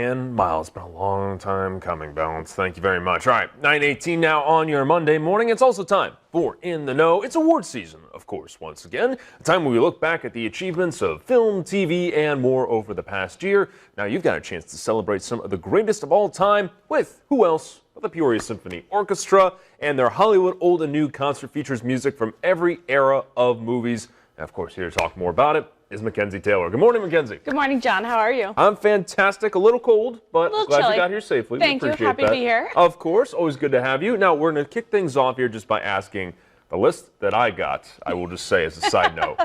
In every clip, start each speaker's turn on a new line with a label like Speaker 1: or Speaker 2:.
Speaker 1: And Miles, it's been a long time coming, Balance. Thank you very much. All right, 9:18 now on your Monday morning. It's also time for In the Know. It's award season, of course, once again. A time where we look back at the achievements of film, TV, and more over the past year. Now you've got a chance to celebrate some of the greatest of all time with who else but the Peoria Symphony Orchestra. And their Hollywood Old and New concert features music from every era of movies. And of course, here to talk more about it is Mackenzie Taylor. Good morning, Mackenzie.
Speaker 2: Good morning, John. How are you?
Speaker 1: I'm fantastic. A little cold, but glad
Speaker 2: chilly.
Speaker 1: you got here safely.
Speaker 2: Thank you. Happy to be here.
Speaker 1: Of course. Always good to have you. Now, we're going to kick things off here just by asking, the list that I got, I will just say as a side note,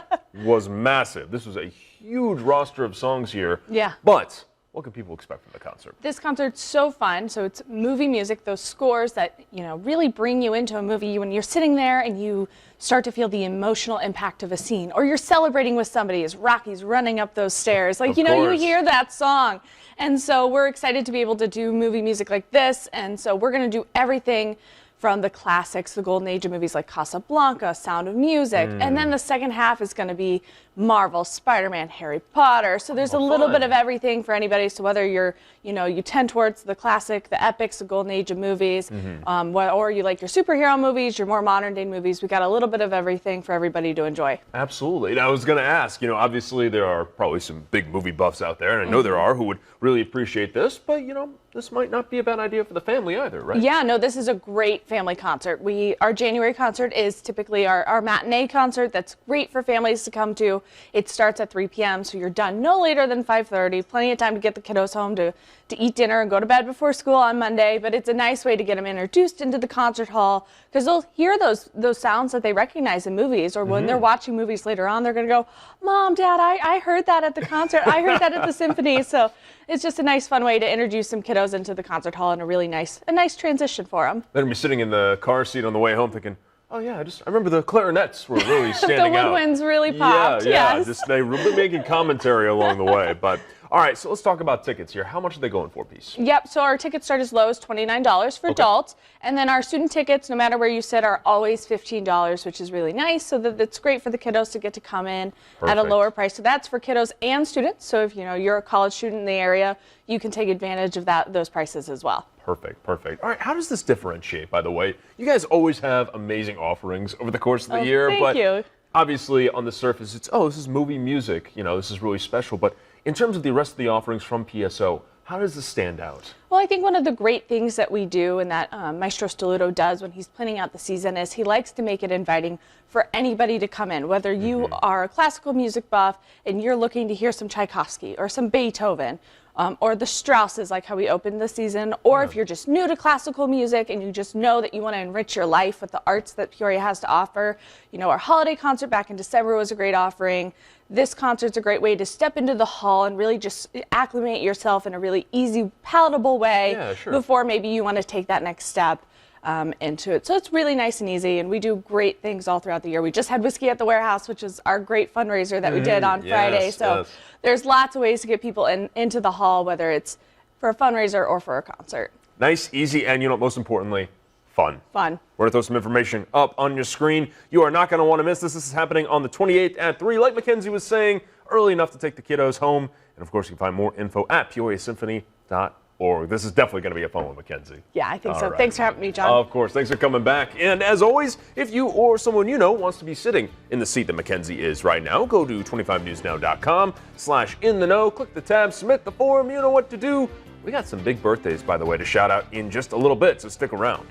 Speaker 1: was massive. This was a huge roster of songs here.
Speaker 2: Yeah.
Speaker 1: But what can people expect from the concert?
Speaker 2: This concert's so fun. So it's movie music, those scores that, really bring you into a movie when you're sitting there and you start to feel the emotional impact of a scene, or you're celebrating with somebody as Rocky's running up those stairs. Like, you hear that song. And so we're excited to be able to do movie music like this. And so we're going to do everything from the classics, the golden age of movies like Casablanca, Sound of Music. And then the second half is going to be Marvel, Spider-Man, Harry Potter. So there's a little bit of everything for anybody. So whether you're, you tend towards the classic, the epics, the golden age of movies, or you like your superhero movies, your more modern day movies, we got a little bit of everything for everybody to enjoy.
Speaker 1: Absolutely. And I was going to ask, obviously there are probably some big movie buffs out there, and I know there are, who would really appreciate this, but, this might not be a bad idea for the family either, right?
Speaker 2: Yeah, no, this is a great family concert. Our January concert is typically our matinee concert that's great for families to come to. It starts at 3 p.m., so you're done no later than 5:30. Plenty of time to get the kiddos home to eat dinner and go to bed before school on Monday, but it's a nice way to get them introduced into the concert hall, because they'll hear those sounds that they recognize in movies, or when they're watching movies later on, they're going to go, Mom, Dad, I heard that at the concert. I heard that at the symphony. So it's just a nice, fun way to introduce some kiddos into the concert hall, and a nice transition for them.
Speaker 1: They're going to be sitting in the car seat on the way home thinking, oh yeah, I remember the clarinets were really standing out.
Speaker 2: The woodwinds really popped.
Speaker 1: Yeah,
Speaker 2: yes.
Speaker 1: Just they were making commentary along the way. But all right, so let's talk about tickets here. How much are they going for a piece?
Speaker 2: Yep, so our tickets start as low as $29 for adults, and then our student tickets, no matter where you sit, are always $15, which is really nice. So that it's great for the kiddos to get to come in at a lower price. So that's for kiddos and students. So if you're a college student in the area, you can take advantage of those prices as well.
Speaker 1: Perfect. All right, how does this differentiate, by the way? You guys always have amazing offerings over the course of the year.
Speaker 2: Thank you.
Speaker 1: Obviously, on the surface, it's, this is movie music. This is really special. But in terms of the rest of the offerings from PSO, how does this stand out?
Speaker 2: Well, I think one of the great things that we do, and that Maestro Stelluto does when he's planning out the season, is he likes to make it inviting for anybody to come in. Whether you are a classical music buff and you're looking to hear some Tchaikovsky or some Beethoven, or the Strausses, like how we opened the season, or if you're just new to classical music and you just know that you want to enrich your life with the arts that Peoria has to offer. Our holiday concert back in December was a great offering. This concert's a great way to step into the hall and really just acclimate yourself in a really easy, palatable way before maybe you want to take that next step into it. So it's really nice and easy, and we do great things all throughout the year. We just had Whiskey at the Warehouse, which is our great fundraiser that we did on Friday. So there's lots of ways to get people into the hall, whether it's for a fundraiser or for a concert.
Speaker 1: Nice, easy, and most importantly, fun.
Speaker 2: We're
Speaker 1: going to throw some information up on your screen. You are not going to want to miss this. This is happening on the 28th at 3. Like Mackenzie was saying, early enough to take the kiddos home. And of course, you can find more info at peoriasymphony.org. This is definitely going to be a fun one, Mackenzie.
Speaker 2: Yeah, I think so. Right. Thanks for having me, John.
Speaker 1: Of course. Thanks for coming back. And as always, if you or someone you know wants to be sitting in the seat that Mackenzie is right now, go to 25newsnow.com/in-the-know. Click the tab, submit the form. You know what to do. We got some big birthdays, by the way, to shout out in just a little bit, so stick around.